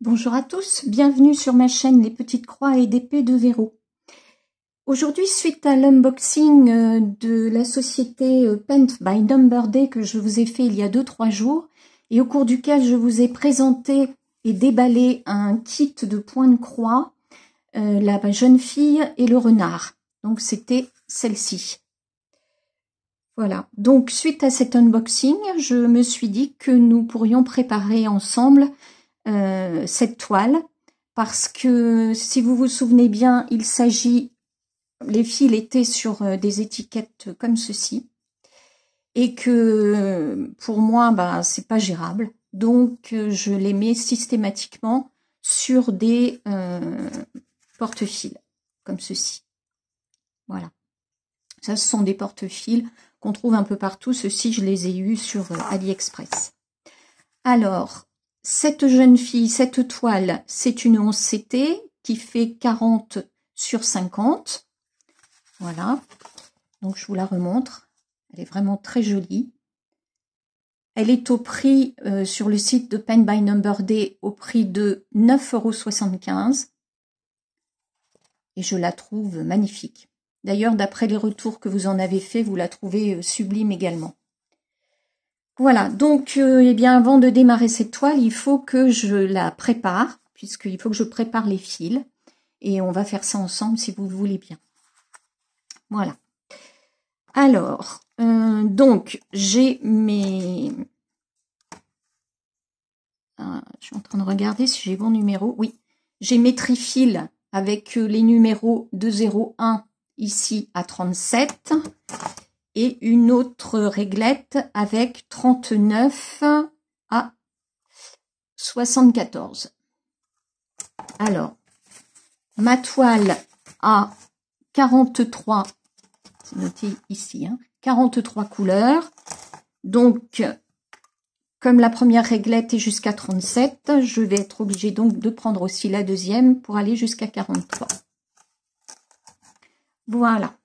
Bonjour à tous, bienvenue sur ma chaîne Les Petites Croix et d'Épée de Verrou. Aujourd'hui, suite à l'unboxing de la société Paint by Number Day que je vous ai fait il y a 2-3 jours et au cours duquel je vous ai présenté et déballé un kit de points de croix, la jeune fille et le renard. Donc c'était celle-ci. Voilà, donc suite à cet unboxing, je me suis dit que nous pourrions préparer ensemble cette toile, parce que si vous vous souvenez bien, il s'agit, les fils étaient sur des étiquettes comme ceci, et que pour moi, c'est pas gérable, donc je les mets systématiquement sur des porte-fils comme ceci. Voilà, ça ce sont des porte-fils qu'on trouve un peu partout. Ceux-ci, je les ai eus sur AliExpress. Alors, cette jeune fille, cette toile, c'est une 11CT qui fait 40 sur 50. Voilà. Donc, je vous la remontre. Elle est vraiment très jolie. Elle est au prix, sur le site de Paint by Number Day, au prix de 9,75 €. Et je la trouve magnifique. D'ailleurs, d'après les retours que vous en avez fait, vous la trouvez sublime également. Voilà, donc eh bien avant de démarrer cette toile, il faut que je la prépare, puisqu'il faut que je prépare les fils. Et on va faire ça ensemble si vous voulez bien. Voilà. Alors, donc j'ai mes... je suis en train de regarder si j'ai bon numéro. Oui, j'ai mes trifils avec les numéros de 01 ici à 37. Et une autre réglette avec 39 à 74. Alors, ma toile a 43, c'est noté ici, 43 couleurs. Donc, comme la première réglette est jusqu'à 37, je vais être obligée donc de prendre aussi la deuxième pour aller jusqu'à 43. Voilà.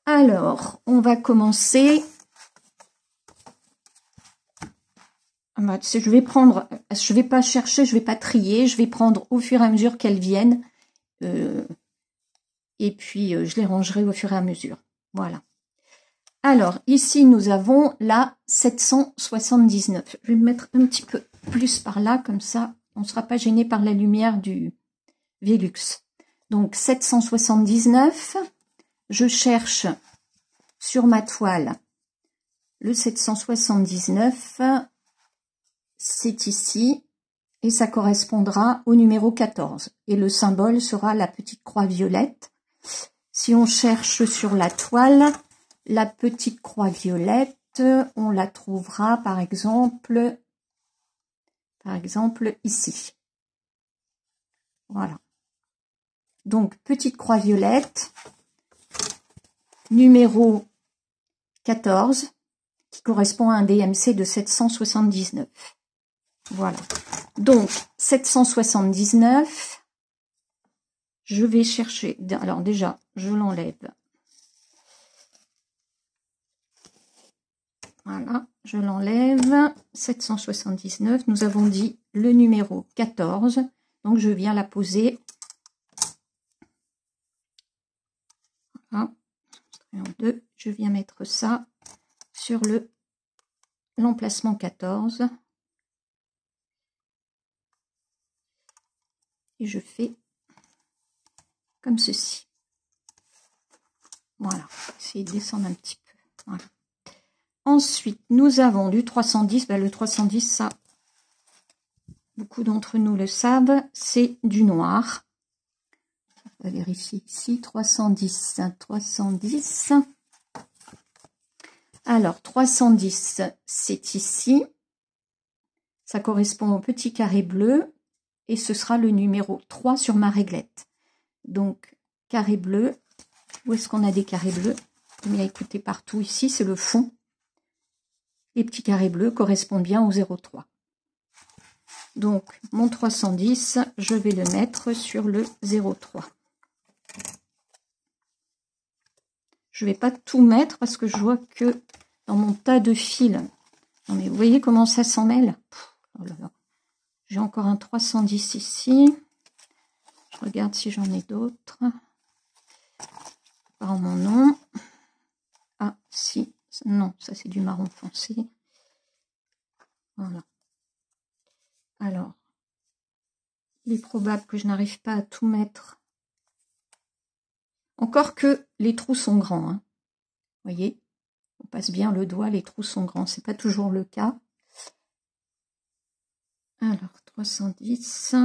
Alors, on va commencer. Je vais prendre, je vais pas chercher, je vais pas trier, je vais prendre au fur et à mesure qu'elles viennent. Et puis, je les rangerai au fur et à mesure. Voilà. Alors, ici, nous avons la 779. Je vais me mettre un petit peu plus par là, comme ça, on ne sera pas gêné par la lumière du Velux. Donc, 779. Je cherche sur ma toile le 779, c'est ici, et ça correspondra au numéro 14. Et le symbole sera la petite croix violette. Si on cherche sur la toile, la petite croix violette, on la trouvera par exemple ici. Voilà. Donc, petite croix violette, numéro 14, qui correspond à un DMC de 779. Voilà. Donc, 779, je vais chercher... Alors déjà, je l'enlève. Voilà, je l'enlève. 779, nous avons dit le numéro 14. Donc, je viens la poser. Voilà. En deux, je viens mettre ça sur l'emplacement 14. Et je fais comme ceci. Voilà, essayer de descendre un petit peu. Voilà. Ensuite, nous avons du 310. Le 310, ça, beaucoup d'entre nous le savent, c'est du noir. On va vérifier ici, 310. 310. Alors, 310, c'est ici. Ça correspond au petit carré bleu. Et ce sera le numéro 3 sur ma réglette. Donc, carré bleu. Où est-ce qu'on a des carrés bleus? Il y a écouté partout ici, c'est le fond. Les petits carrés bleus correspondent bien au 0,3. Donc, mon 310, je vais le mettre sur le 0,3. Je ne vais pas tout mettre parce que je vois que dans mon tas de fils... Non mais vous voyez comment ça s'en mêle? Oh là là. J'ai encore un 310 ici. Je regarde si j'en ai d'autres. Pas en mon nom. Ah, si. Non, ça c'est du marron foncé. Voilà. Alors, il est probable que je n'arrive pas à tout mettre. Encore que les trous sont grands. Hein. Vous voyez, on passe bien le doigt, les trous sont grands. C'est pas toujours le cas. Alors, 310.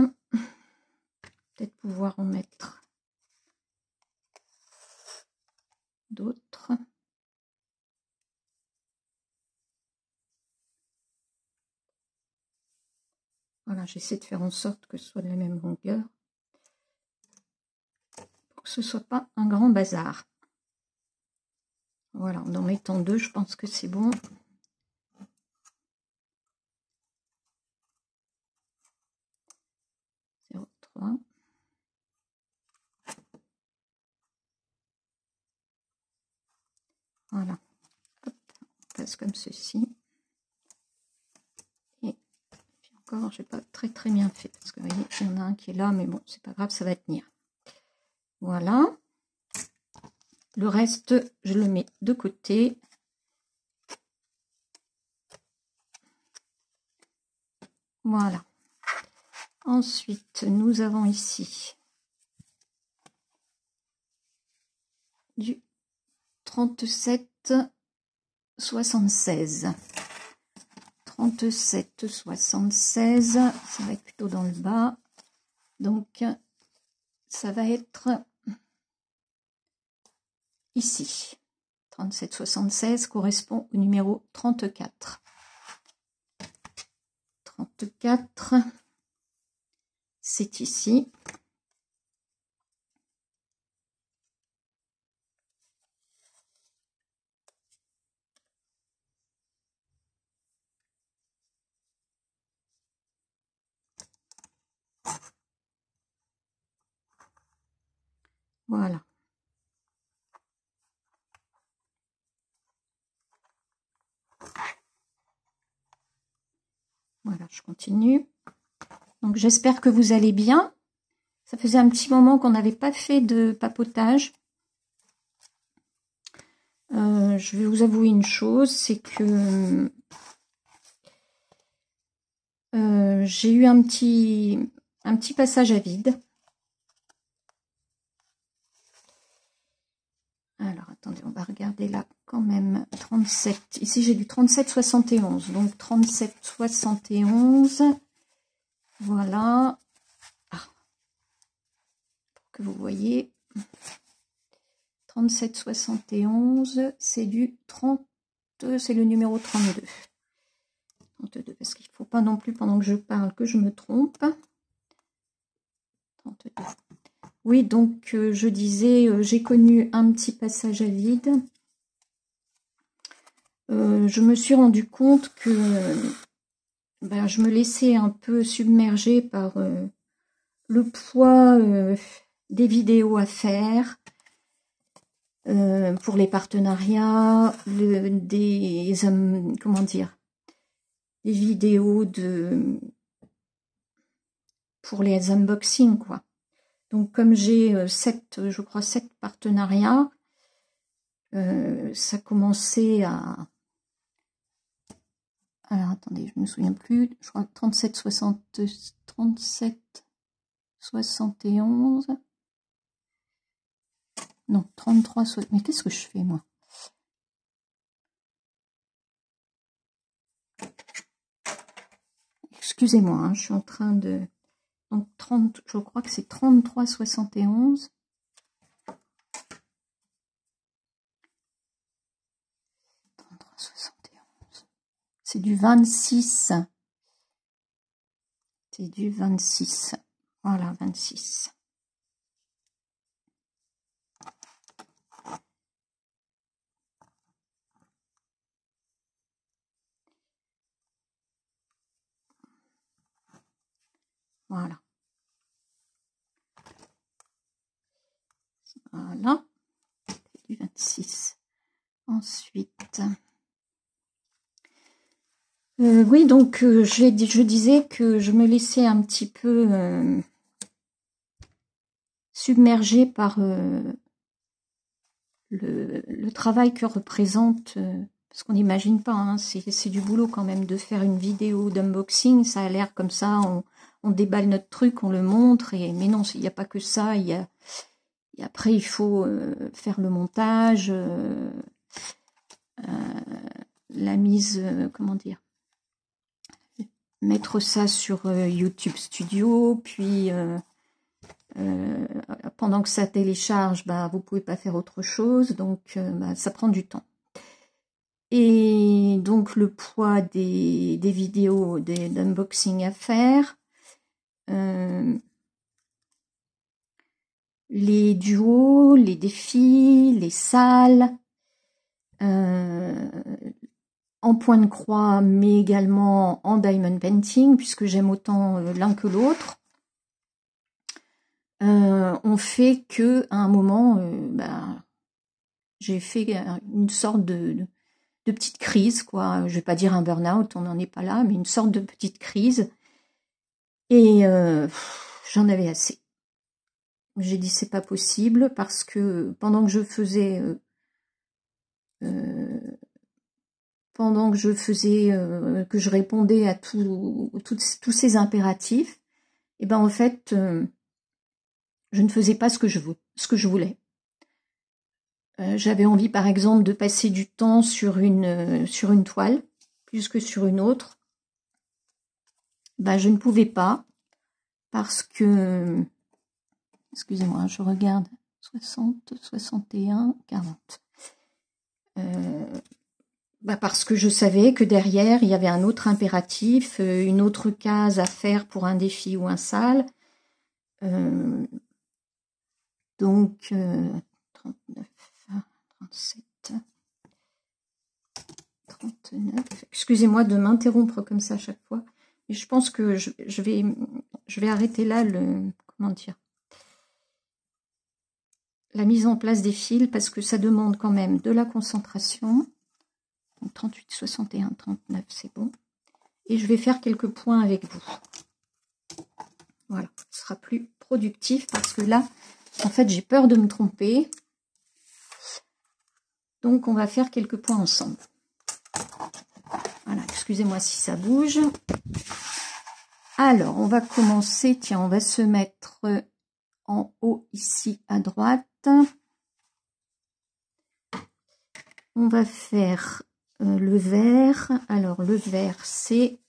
Peut-être pouvoir en mettre d'autres. Voilà, j'essaie de faire en sorte que ce soit de la même longueur. Pour que ce ne soit pas un grand bazar. Voilà, en mettant 2, je pense que c'est bon. .03. Voilà. Hop, on passe comme ceci. Et puis encore, je n'ai pas très bien fait. Parce que vous voyez, il y en a un qui est là, mais bon, c'est pas grave, ça va tenir. Voilà. Le reste, je le mets de côté. Voilà. Ensuite, nous avons ici du 37,76. 37,76. Ça va être plutôt dans le bas. Donc, ça va être ici. 37,76 correspond au numéro 34. 34, c'est ici. Voilà. Voilà, je continue. Donc, j'espère que vous allez bien. Ça faisait un petit moment qu'on n'avait pas fait de papotage. Je vais vous avouer une chose, c'est que j'ai eu un petit passage à vide. Alors, attendez, on va regarder là quand même. 37. Ici, j'ai du 37,71. Donc, 37,71. Voilà. Ah. Pour que vous voyez. 37,71. C'est du 30. C'est le numéro 32. 32, parce qu'il ne faut pas non plus, pendant que je parle, que je me trompe. 32. Oui, donc je disais, j'ai connu un petit passage à vide. Je me suis rendu compte que je me laissais un peu submerger par le poids des vidéos à faire pour les partenariats, comment dire, des vidéos pour les unboxings, quoi. Donc, comme j'ai je crois 7 partenariats, ça commençait à... Alors, attendez, je ne me souviens plus. Je crois 37,71. Non, 33... Mais qu'est-ce que je fais, moi? Excusez-moi, hein, je suis en train de... Donc, je crois que c'est 33,71. C'est du 26. C'est du 26. Voilà, 26. Voilà. Voilà. C'est du 26. Ensuite... Oui, donc je disais que je me laissais un petit peu submerger par le travail que représente, parce qu'on n'imagine pas, hein, c'est du boulot quand même de faire une vidéo d'unboxing, ça a l'air comme ça, on déballe notre truc, on le montre, mais non, il n'y a pas que ça, et après il faut faire le montage, la mise, comment dire, mettre ça sur YouTube Studio, puis pendant que ça télécharge, bah, vous pouvez pas faire autre chose, donc bah, ça prend du temps. Et donc le poids des vidéos d'unboxing à faire, les duos, les défis, les salles, en point de croix, mais également en diamond painting, puisque j'aime autant l'un que l'autre. On fait que à un moment, bah, j'ai fait une sorte de petite crise, quoi. Je vais pas dire un burn-out, on n'en est pas là, mais une sorte de petite crise. Et j'en avais assez. J'ai dit c'est pas possible parce que pendant que je faisais que je répondais à tous ces impératifs, et ben en fait je ne faisais pas ce que je voulais. J'avais envie par exemple de passer du temps sur une toile plus que sur une autre. Ben je ne pouvais pas parce que, excusez-moi, je regarde 60, 61, 40. Bah parce que je savais que derrière, il y avait un autre impératif, une autre case à faire pour un défi ou un sale. Donc, 39, 37, 39. Excusez-moi de m'interrompre comme ça à chaque fois. Et je pense que je vais arrêter là comment dire, la mise en place des fils parce que ça demande quand même de la concentration. Donc 38, 61, 39, c'est bon. Et je vais faire quelques points avec vous. Voilà, ce sera plus productif parce que là, en fait, j'ai peur de me tromper. Donc, on va faire quelques points ensemble. Voilà, excusez-moi si ça bouge. Alors, on va commencer. Tiens, on va se mettre en haut ici à droite. On va faire le vert. Alors, le vert, c'est,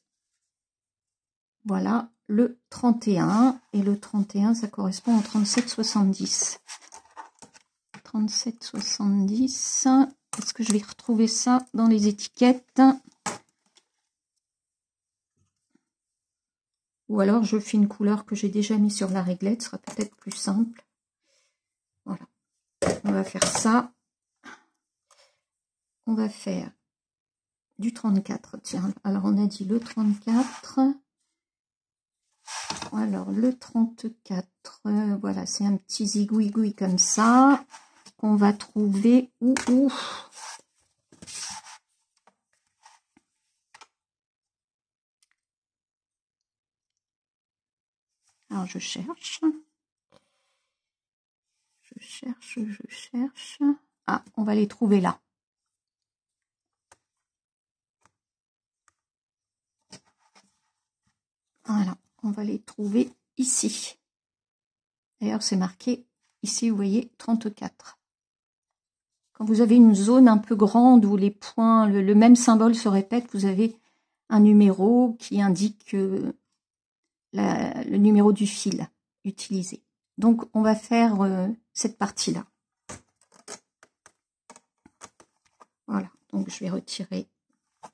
voilà, le 31. Et le 31, ça correspond au 37,70. 37,70. Est-ce que je vais retrouver ça dans les étiquettes? Ou alors je fais une couleur que j'ai déjà mis sur la réglette, ce sera peut-être plus simple. Voilà. On va faire ça. On va faire du 34. Tiens, alors on a dit le 34. Alors le 34, voilà, c'est un petit zigouigoui comme ça qu'on va trouver où alors je cherche. Je cherche. Ah, on va les trouver là. Voilà, on va les trouver ici. D'ailleurs, c'est marqué ici, vous voyez, 34. Quand vous avez une zone un peu grande où les points, le même symbole se répète, vous avez un numéro qui indique le numéro du fil utilisé. Donc, on va faire cette partie-là. Voilà, donc je vais retirer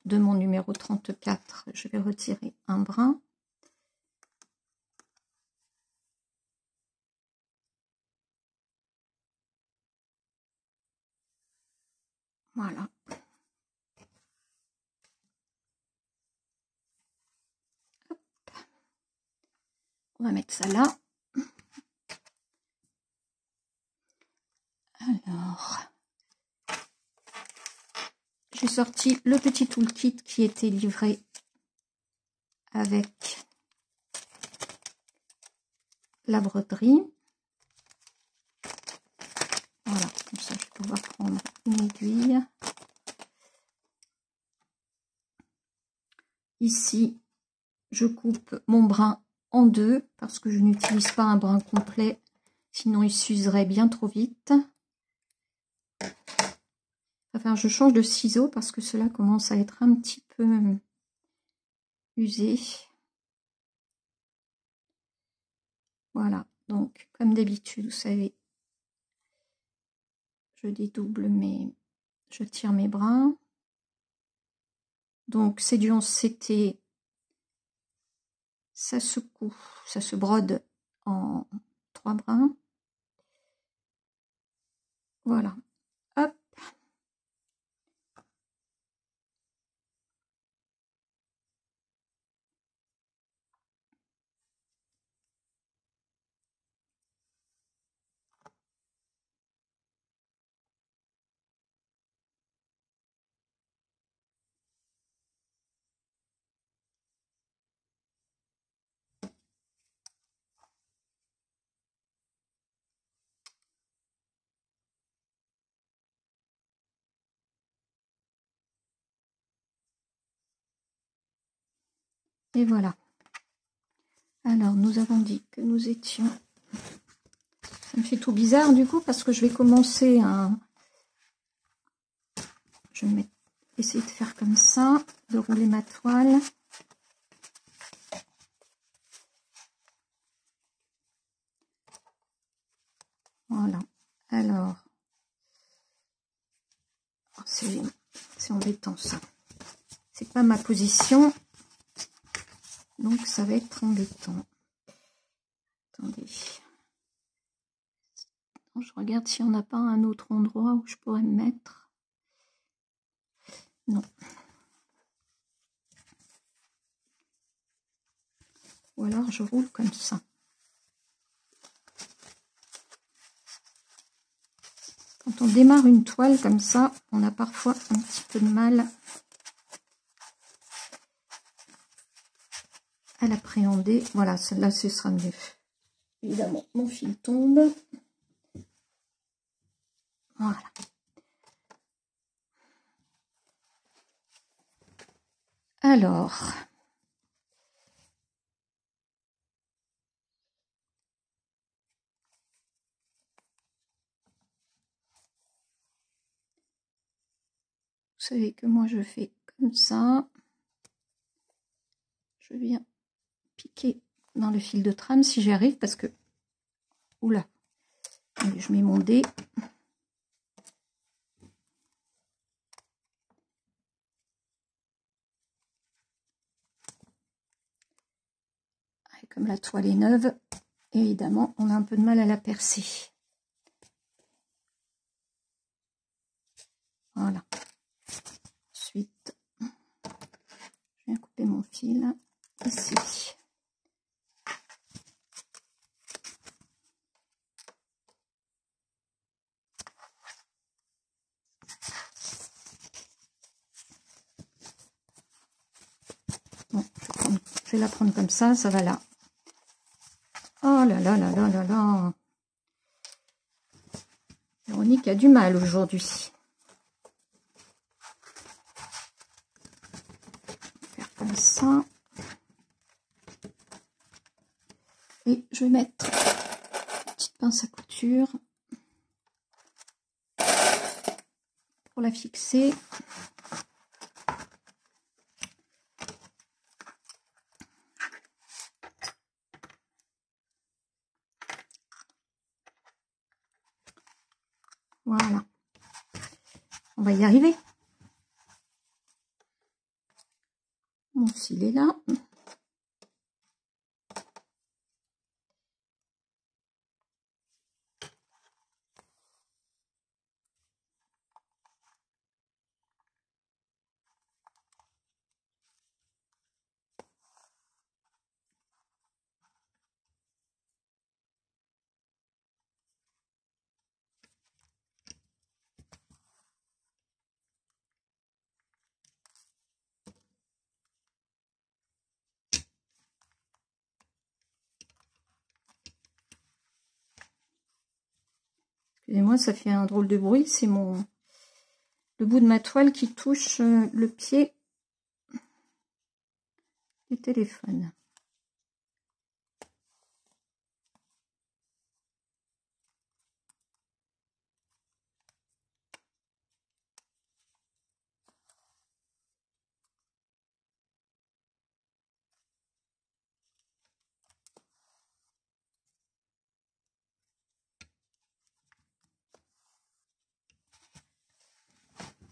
de mon numéro 34, je vais retirer un brin. Voilà. Hop. On va mettre ça là. Alors, j'ai sorti le petit toolkit qui était livré avec la broderie. Voilà, comme ça je vais pouvoir prendre une aiguille. Ici, je coupe mon brin en deux parce que je n'utilise pas un brin complet, sinon il s'userait bien trop vite. Enfin, je change de ciseau parce que cela commence à être un petit peu usé. Voilà, donc comme d'habitude, vous savez, je dédouble je tire mes brins. Donc c'est du 11CT, ça se coud, ça se brode en 3 brins. Voilà, hop. Et voilà. Alors, nous avons dit que nous étions... Ça me fait tout bizarre du coup parce que je vais commencer un... Je vais essayer de faire comme ça, de rouler ma toile. Voilà. Alors, c'est embêtant ça. C'est pas ma position, donc ça va être embêtant. Attendez. Je regarde s'il n'y en a pas un autre endroit où je pourrais me mettre. Non. Ou alors je roule comme ça. Quand on démarre une toile comme ça, on a parfois un petit peu de mal à l'appréhender. Voilà, celle-là, ce sera mieux. Évidemment, mon fil tombe. Voilà. Alors, vous savez que moi je fais comme ça. Je viens piquer dans le fil de trame si j'y arrive parce que... Oula, je mets mon dé. Et comme la toile est neuve, évidemment, on a un peu de mal à la percer. Voilà. Ensuite, je viens couper mon fil ici. Bon, je vais la prendre comme ça va là. Oh là là là là là là. Véronique a du mal aujourd'hui. Faire comme ça. Et je vais mettre une petite pince à couture pour la fixer. Voilà. On va y arriver. Mon fil est là. Excusez-moi, ça fait un drôle de bruit. C'est le bout de ma toile qui touche le pied du téléphone.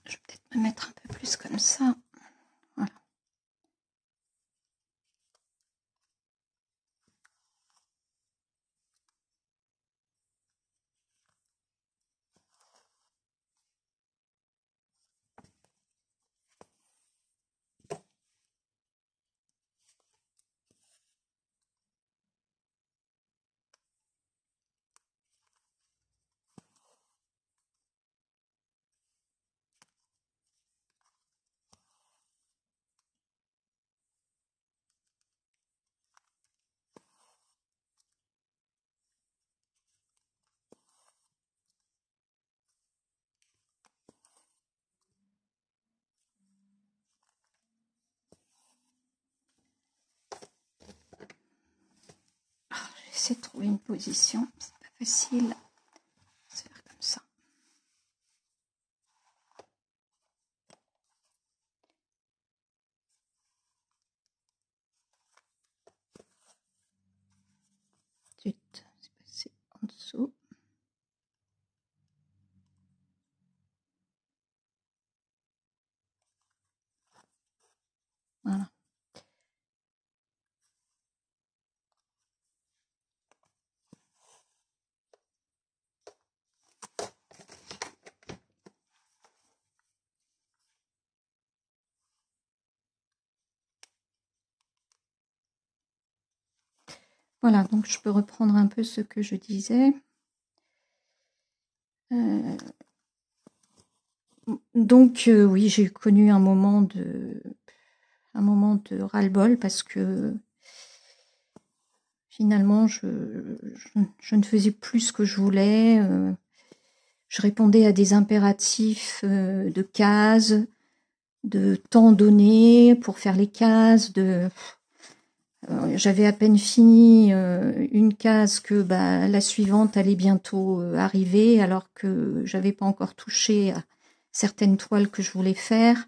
Je vais peut-être me mettre un peu plus comme ça. Voilà. J'essaie de trouver une position, c'est pas facile. Se faire comme ça. C'est passé en dessous. Voilà. Voilà, donc je peux reprendre un peu ce que je disais. Donc oui, j'ai connu un moment de ras-le-bol parce que finalement je ne faisais plus ce que je voulais. Je répondais à des impératifs de cases, de temps donné pour faire les cases, j'avais à peine fini une case que la suivante allait bientôt arriver alors que j'avais pas encore touché à certaines toiles que je voulais faire.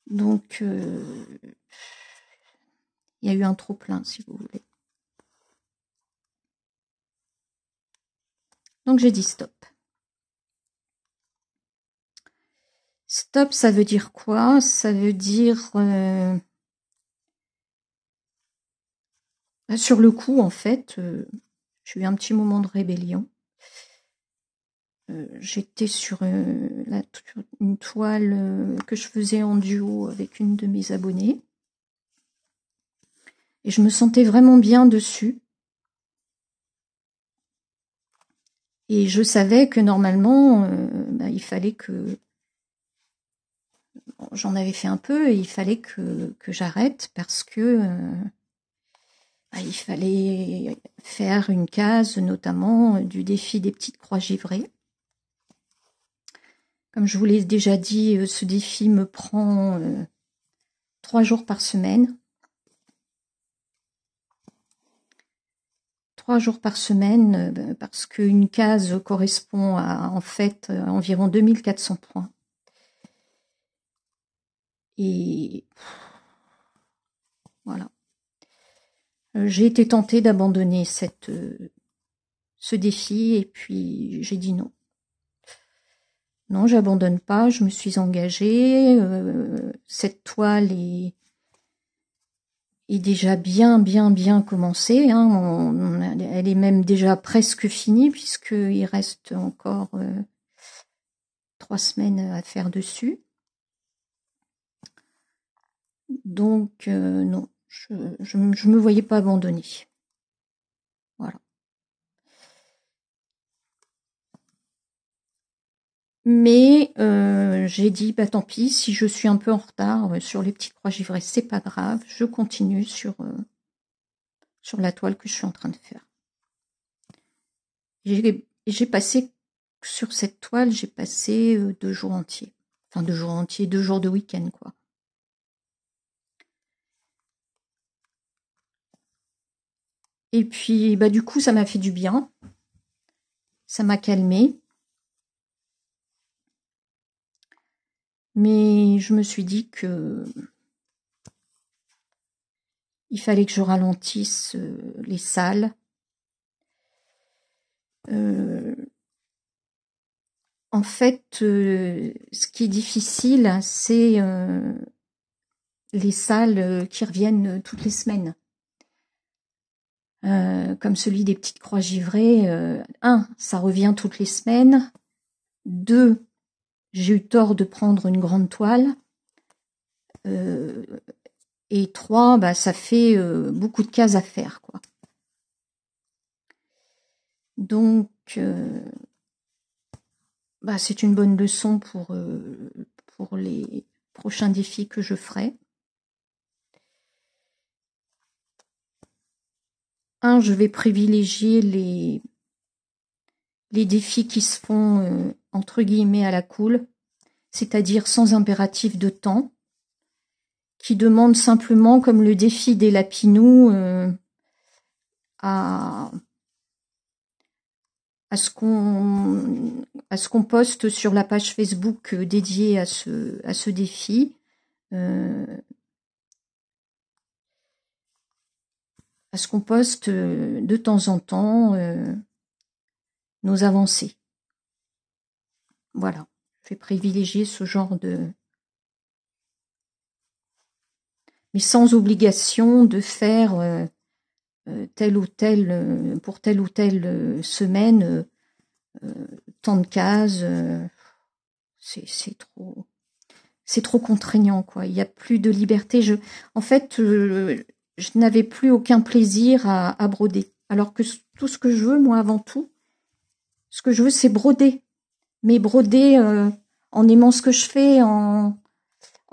Donc il y a eu un trop-plein, si vous voulez. Donc j'ai dit stop. Stop, ça veut dire quoi? Ça veut dire sur le coup, en fait, j'ai eu un petit moment de rébellion. J'étais sur une toile que je faisais en duo avec une de mes abonnées. Et je me sentais vraiment bien dessus. Et je savais que normalement, il fallait que... Bon, j'en avais fait un peu et il fallait que j'arrête parce que il fallait faire une case, notamment du défi des petites croix givrées. Comme je vous l'ai déjà dit, ce défi me prend 3 jours par semaine. 3 jours par semaine, parce qu'une case correspond à, en fait, environ 2400 points. Et voilà. J'ai été tentée d'abandonner ce défi et puis j'ai dit non. Non, j'abandonne pas, je me suis engagée. Cette toile est déjà bien commencée. Hein. Elle est même déjà presque finie puisqu'il reste encore 3 semaines à faire dessus. Donc non, je me voyais pas abandonner. Voilà. Mais j'ai dit tant pis, si je suis un peu en retard sur les petites croix givrées, c'est pas grave, je continue sur la toile que je suis en train de faire. J'ai passé, sur cette toile, j'ai passé 2 jours entiers. Enfin, 2 jours entiers, 2 jours de week-end, quoi. Et puis, bah, du coup, ça m'a fait du bien. Ça m'a calmée. Mais je me suis dit que il fallait que je ralentisse les salles. En fait, ce qui est difficile, c'est les salles qui reviennent toutes les semaines. Comme celui des Petites Croix Givrées. 1, ça revient toutes les semaines. 2, j'ai eu tort de prendre une grande toile. Et 3, bah, ça fait beaucoup de cases à faire, quoi. Donc, bah, c'est une bonne leçon pour les prochains défis que je ferai. 1, je vais privilégier les défis qui se font entre guillemets à la cool, c'est-à-dire sans impératif de temps, qui demandent simplement, comme le défi des lapinous, à ce qu'on poste sur la page Facebook dédiée à ce défi. À ce qu'on poste de temps en temps nos avancées. Voilà, je vais privilégier ce genre de... Mais sans obligation de faire telle ou telle, pour telle ou telle semaine, tant de cases, c'est trop contraignant, quoi. Il n'y a plus de liberté. En fait, je n'avais plus aucun plaisir à broder. Alors que tout ce que je veux, moi, avant tout, ce que je veux, c'est broder. Mais broder en aimant ce que je fais, en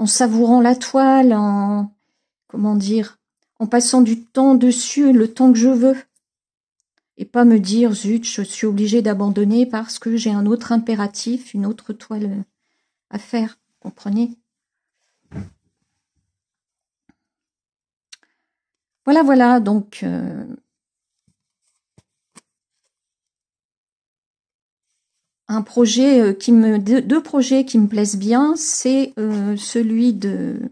savourant la toile, comment dire, en passant du temps dessus, le temps que je veux. Et pas me dire, zut, je suis obligée d'abandonner parce que j'ai un autre impératif, une autre toile à faire. Comprenez ? Voilà, donc un projet deux projets qui me plaisent bien, c'est celui de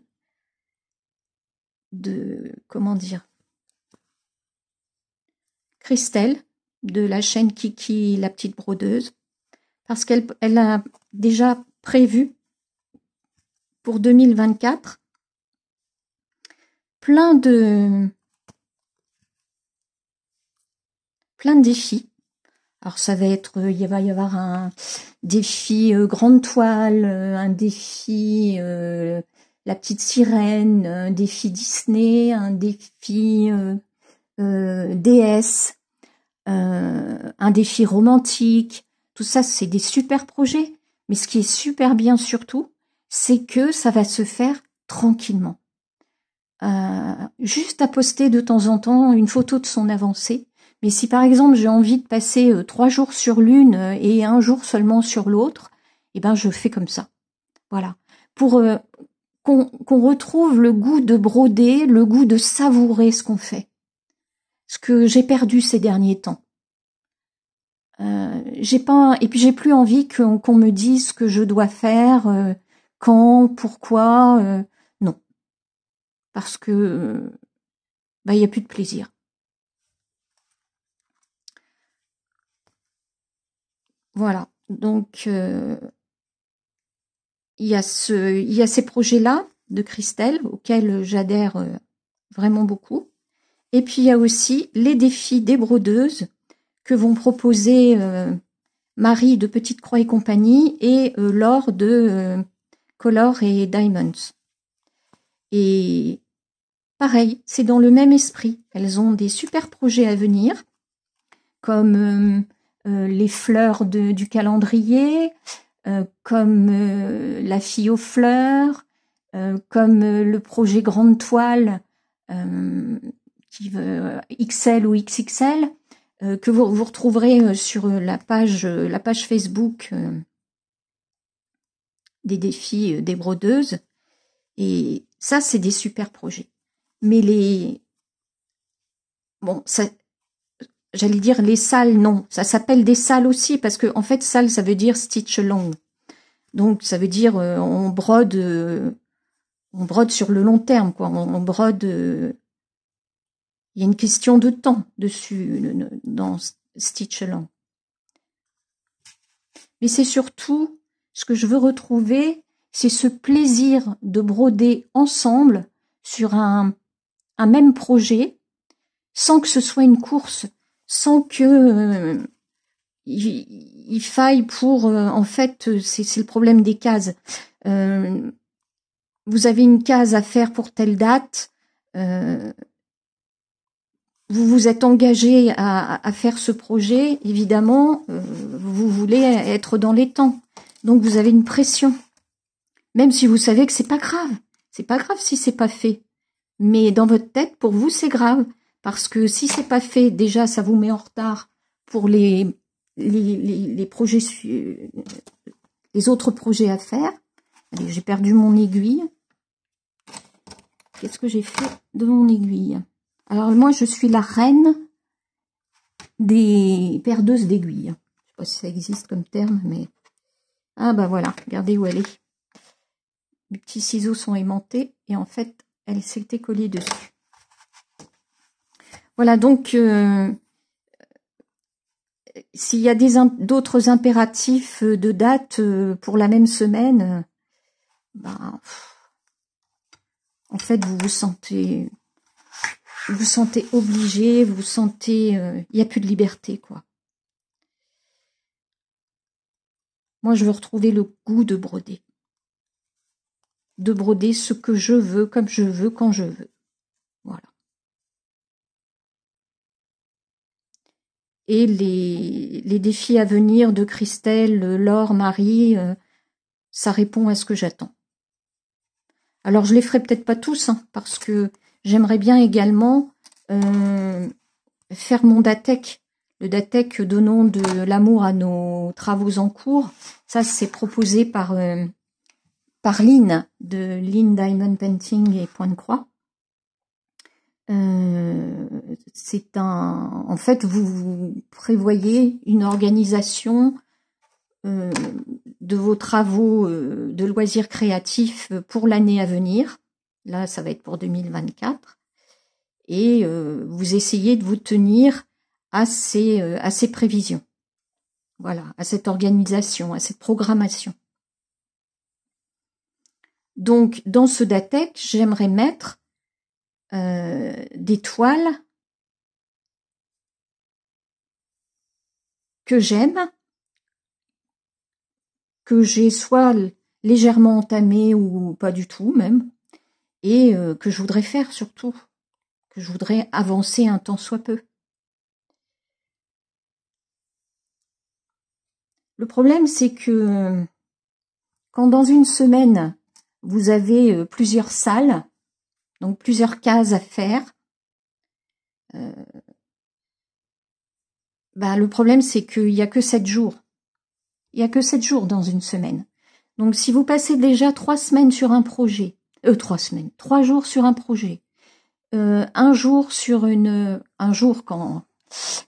comment dire, Christelle, de la chaîne Kiki la petite brodeuse, parce qu'elle a déjà prévu pour 2024 plein de défis. Alors ça va être, il va y avoir un défi grande toile, un défi la petite sirène, un défi Disney, un défi déesse, un défi romantique. Tout ça, c'est des super projets. Mais ce qui est super bien surtout, c'est que ça va se faire tranquillement. Juste à poster de temps en temps une photo de son avancée. Mais si par exemple j'ai envie de passer 3 jours sur l'une et 1 jour seulement sur l'autre, eh ben je fais comme ça. Voilà. Pour qu'on retrouve le goût de broder, le goût de savourer ce qu'on fait. Ce que j'ai perdu ces derniers temps. Et puis j'ai plus envie qu'on me dise ce que je dois faire, quand, pourquoi, non. Parce que bah y a plus de plaisir. Voilà. Donc il y a ces projets-là de Christelle auxquels j'adhère vraiment beaucoup. Et puis il y a aussi les défis des brodeuses que vont proposer Marie de Petite Croix et compagnie et Laure de Color et Diamonds. Et pareil, c'est dans le même esprit. Elles ont des super projets à venir, comme les fleurs du calendrier, comme la fille aux fleurs, comme le projet Grande Toile, qui veut XL ou XXL. que vous retrouverez sur la page Facebook des défis des brodeuses. Et ça, c'est des super projets. Mais bon, ça, j'allais dire les salles, non. Ça s'appelle des salles aussi, parce que en fait, salle, ça veut dire stitch along. Donc, ça veut dire on brode sur le long terme, quoi. On brode. Il y a une question de temps dessus dans stitch along. Mais c'est surtout ce que je veux retrouver, c'est ce plaisir de broder ensemble sur un même projet, sans que ce soit une course, sans que il faille pour... en fait, c'est le problème des cases. Vous avez une case à faire pour telle date, vous vous êtes engagé à faire ce projet, évidemment, vous voulez être dans les temps. Donc vous avez une pression. Même si vous savez que c'est pas grave. C'est pas grave si c'est pas fait. Mais dans votre tête, pour vous, c'est grave. Parce que si c'est pas fait, déjà, ça vous met en retard pour les projets, les autres projets à faire. Allez, j'ai perdu mon aiguille. Qu'est-ce que j'ai fait de mon aiguille? Alors moi, je suis la reine des perdeuses d'aiguilles. Je sais pas si ça existe comme terme, mais... Ah bah voilà, regardez où elle est. Les petits ciseaux sont aimantés et en fait, elle s'était collée dessus. Voilà, donc, s'il y a d'autres impératifs de date pour la même semaine, ben, en fait, vous vous sentez obligé, vous sentez... il n'y a plus de liberté, quoi. Moi, je veux retrouver le goût de broder. De broder ce que je veux, comme je veux, quand je veux. Voilà. Et les défis à venir de Christelle, Laure, Marie, ça répond à ce que j'attends. Alors, je les ferai peut-être pas tous, hein, parce que j'aimerais bien également faire mon DATEC. Le DATEC, donnons de l'amour à nos travaux en cours. Ça, c'est proposé par Lynn, de Lynn Diamond Painting et Point de Croix. C'est en fait, vous prévoyez une organisation de vos travaux de loisirs créatifs pour l'année à venir. Là, ça va être pour 2024. Et vous essayez de vous tenir à ces prévisions. Voilà, à cette organisation, à cette programmation. Donc, dans ce DATEC, j'aimerais mettre des toiles que j'aime, que j'ai soit légèrement entamées ou pas du tout même, et que je voudrais faire surtout, que je voudrais avancer un tant soit peu. Le problème, c'est que quand dans une semaine, vous avez plusieurs salles, donc plusieurs cases à faire, le problème, c'est qu'il n'y a que 7 jours. Il n'y a que 7 jours dans une semaine. Donc, si vous passez déjà 3 semaines sur un projet, 3 jours sur un projet, un jour sur un jour quand,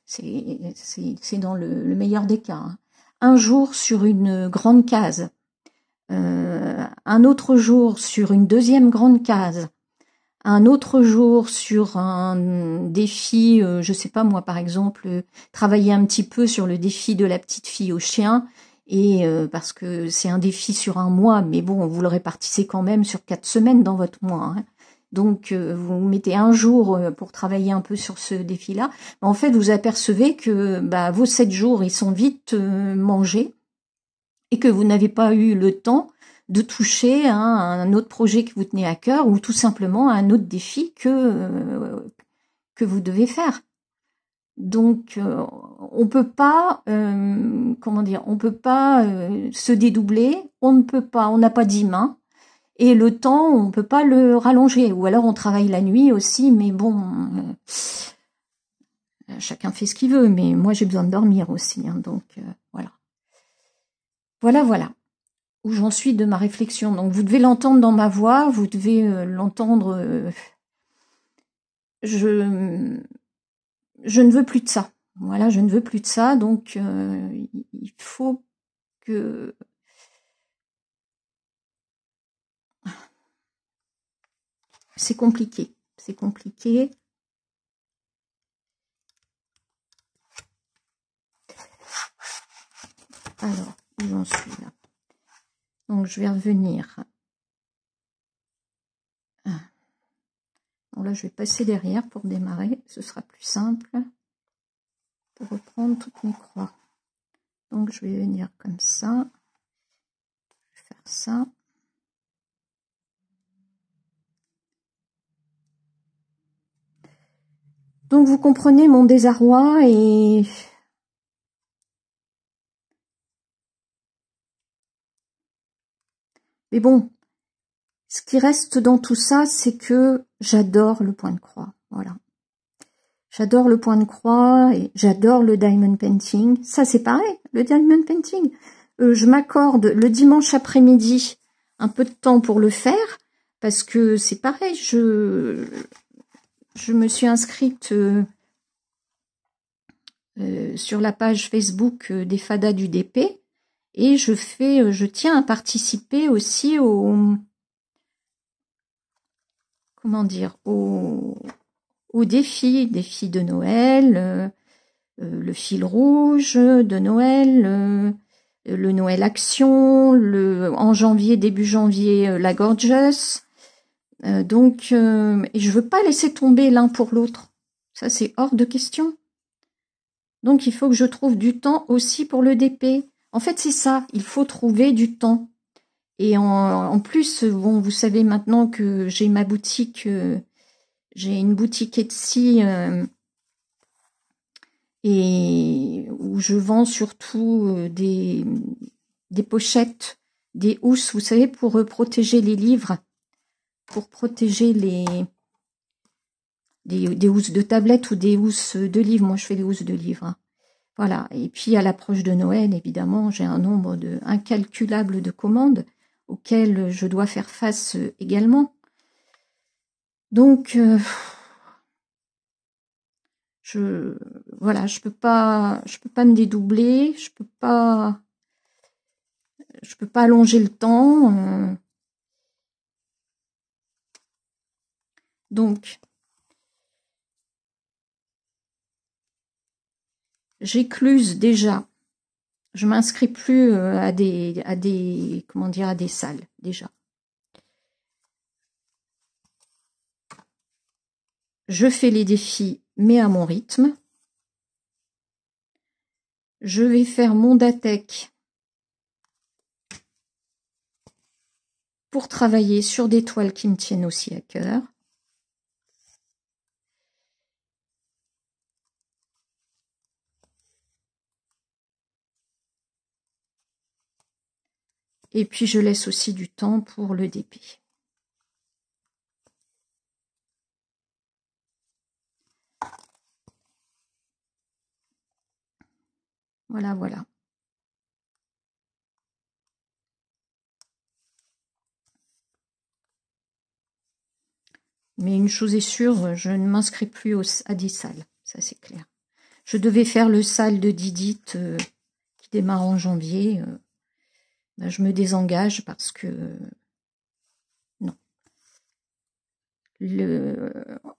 c'est dans le meilleur des cas, hein, un jour sur une grande case, un autre jour sur une deuxième grande case, un autre jour sur un défi, je sais pas moi par exemple, travailler un petit peu sur le défi de la petite fille au chien, et parce que c'est un défi sur un mois, mais bon, vous le répartissez quand même sur 4 semaines dans votre mois, hein. Donc vous mettez un jour pour travailler un peu sur ce défi-là. En fait, vous apercevez que vos 7 jours, ils sont vite mangés, et que vous n'avez pas eu le temps de toucher à un autre projet que vous tenez à cœur, ou tout simplement à un autre défi que vous devez faire. Donc, on peut pas, on peut pas se dédoubler, on n'a pas 10 mains, et le temps, on peut pas le rallonger. Ou alors on travaille la nuit aussi, mais bon, Chacun fait ce qu'il veut, mais moi j'ai besoin de dormir aussi, hein, donc voilà. Voilà où j'en suis de ma réflexion. Donc vous devez l'entendre dans ma voix, vous devez l'entendre. Je ne veux plus de ça. Voilà, je ne veux plus de ça, donc il faut que... C'est compliqué, c'est compliqué. Alors, où j'en suis là? Donc je vais revenir. Bon, là, je vais passer derrière pour démarrer, ce sera plus simple pour reprendre toutes mes croix. Donc je vais venir comme ça, je vais faire ça. Donc vous comprenez mon désarroi et mais bon, ce qui reste dans tout ça, c'est que j'adore le point de croix. Voilà. J'adore le point de croix et j'adore le diamond painting. Ça, c'est pareil, le diamond painting. Je m'accorde le dimanche après-midi un peu de temps pour le faire parce que c'est pareil, je me suis inscrite sur la page Facebook des Fadas du DP et je tiens à participer aussi au, comment dire, au défi de Noël, le fil rouge de Noël, le Noël Action, en janvier, début janvier, la Gorgeous. Donc, et je veux pas laisser tomber l'un pour l'autre. Ça, c'est hors de question. Donc, il faut que je trouve du temps aussi pour le DP. En fait, c'est ça, il faut trouver du temps. Et en plus, bon, vous savez maintenant que j'ai ma boutique, j'ai une boutique Etsy et où je vends surtout des pochettes, des housses, vous savez, pour protéger les livres, pour protéger des housses de tablette ou des housses de livres. Moi, je fais des housses de livres. Hein. Voilà. Et puis, à l'approche de Noël, évidemment, j'ai un nombre incalculable de commandes auxquelles je dois faire face également. Donc, voilà, je peux pas me dédoubler, je peux pas allonger le temps. Donc, j'écluse déjà. Je m'inscris plus à des comment dire, à des salles déjà. Je fais les défis, mais à mon rythme. Je vais faire mon DATEC pour travailler sur des toiles qui me tiennent aussi à cœur. Et puis je laisse aussi du temps pour le DP. Voilà, voilà. Mais une chose est sûre, je ne m'inscris plus à des salles, ça c'est clair. Je devais faire le salle de Didit qui démarre en janvier. Ben, je me désengage parce que non.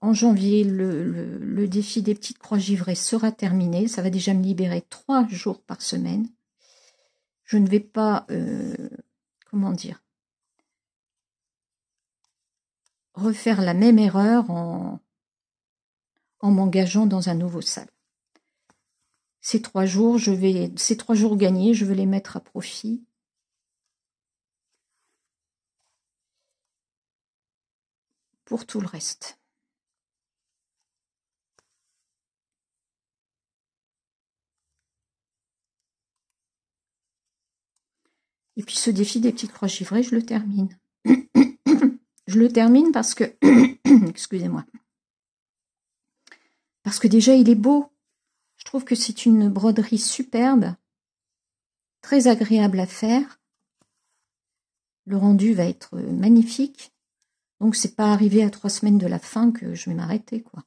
En janvier, le défi des petites croix givrées sera terminé. Ça va déjà me libérer 3 jours par semaine. Je ne vais pas, comment dire, refaire la même erreur en m'engageant dans un nouveau salle. Ces 3 jours, ces 3 jours gagnés, je vais les mettre à profit. Pour tout le reste. Et puis ce défi des petites croix givrées, je le termine. Je le termine parce que, excusez-moi, parce que déjà il est beau. Je trouve que c'est une broderie superbe, très agréable à faire. Le rendu va être magnifique. Donc c'est pas arrivé à 3 semaines de la fin que je vais m'arrêter, quoi.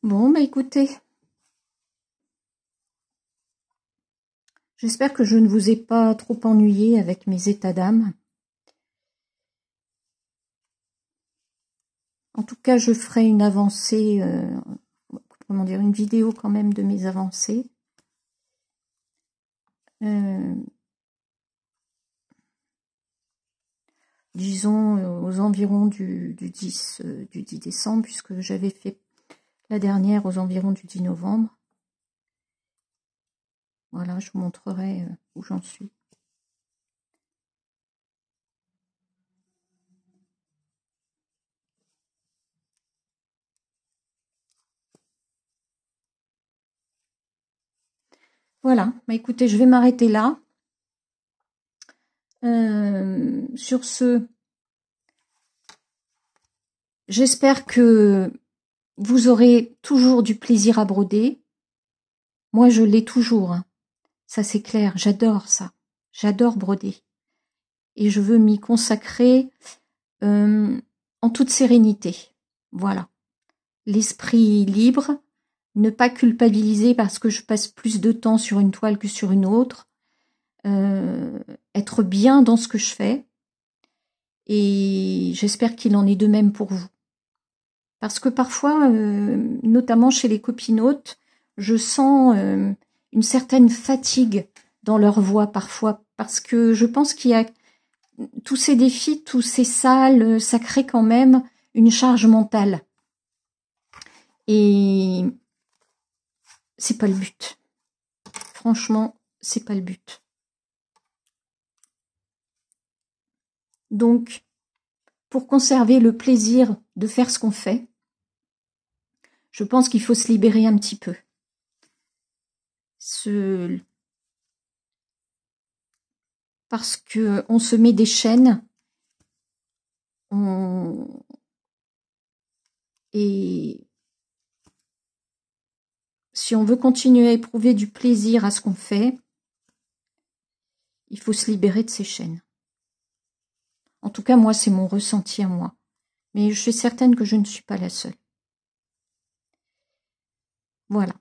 Bon, bah écoutez, j'espère que je ne vous ai pas trop ennuyé avec mes états d'âme. En tout cas, je ferai une avancée, comment dire, une vidéo quand même de mes avancées. Disons aux environs du 10 décembre, puisque j'avais fait la dernière aux environs du 10 novembre. Voilà, je vous montrerai où j'en suis. Voilà, bah écoutez, je vais m'arrêter là. Sur ce, j'espère que vous aurez toujours du plaisir à broder. Moi, je l'ai toujours, hein. Ça c'est clair, j'adore ça. J'adore broder. Et je veux m'y consacrer en toute sérénité. Voilà. L'esprit libre, ne pas culpabiliser parce que je passe plus de temps sur une toile que sur une autre. Être bien dans ce que je fais. Et j'espère qu'il en est de même pour vous. Parce que parfois, notamment chez les copinotes, je sens une certaine fatigue dans leur voix parfois, parce que je pense qu'il y a tous ces défis, tous ces salles, ça crée quand même une charge mentale. Et c'est pas le but. Franchement, c'est pas le but. Donc, pour conserver le plaisir de faire ce qu'on fait, je pense qu'il faut se libérer un petit peu. Parce que on se met des chaînes, et si on veut continuer à éprouver du plaisir à ce qu'on fait, il faut se libérer de ces chaînes. En tout cas, moi, c'est mon ressenti à moi. Mais je suis certaine que je ne suis pas la seule. Voilà.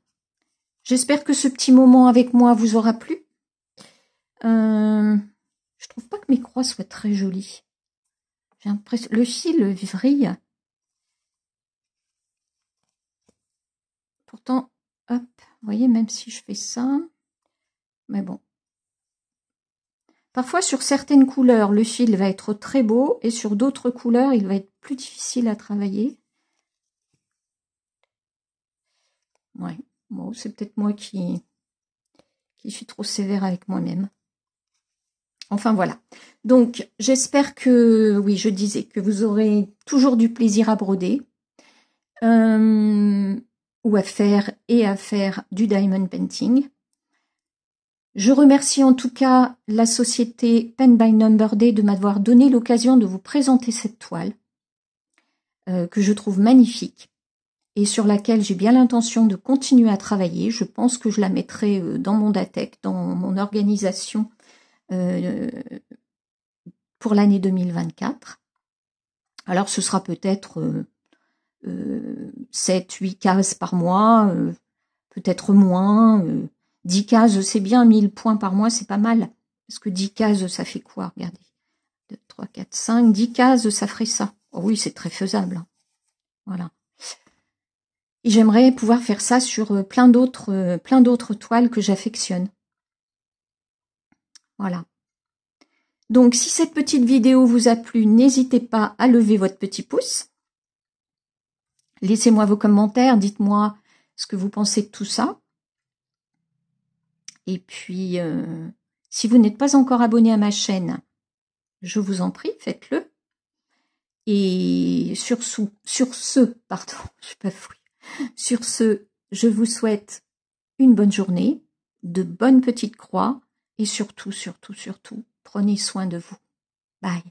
J'espère que ce petit moment avec moi vous aura plu. Je trouve pas que mes croix soient très jolies. J'ai l'impression... Le fil vrille. Pourtant, hop, vous voyez, même si je fais ça... Mais bon. Parfois, sur certaines couleurs, le fil va être très beau, et sur d'autres couleurs, il va être plus difficile à travailler. Ouais, bon, c'est peut-être moi qui suis trop sévère avec moi-même. Enfin, voilà. Donc, j'espère que, oui, je disais, que vous aurez toujours du plaisir à broder, ou à faire du diamond painting. Je remercie en tout cas la société Pen by Number Day de m'avoir donné l'occasion de vous présenter cette toile, que je trouve magnifique. et sur laquelle j'ai bien l'intention de continuer à travailler. Je pense que je la mettrai dans mon DATEC, dans mon organisation pour l'année 2024. Alors ce sera peut-être 7-8 cases par mois, peut-être moins. 10 cases, c'est bien, 1000 points par mois, c'est pas mal. Parce que 10 cases, ça fait quoi? Regardez. 2, 3, 4, 5, 10 cases, ça ferait ça. Oh oui, c'est très faisable. Voilà. Et j'aimerais pouvoir faire ça sur plein d'autres toiles que j'affectionne. Voilà. Donc, si cette petite vidéo vous a plu, n'hésitez pas à lever votre petit pouce. Laissez-moi vos commentaires, dites-moi ce que vous pensez de tout ça. Et puis, si vous n'êtes pas encore abonné à ma chaîne, je vous en prie, faites-le. Et sur ce, pardon, je suis pas fouille. Sur ce, je vous souhaite une bonne journée, de bonnes petites croix et surtout, prenez soin de vous. Bye.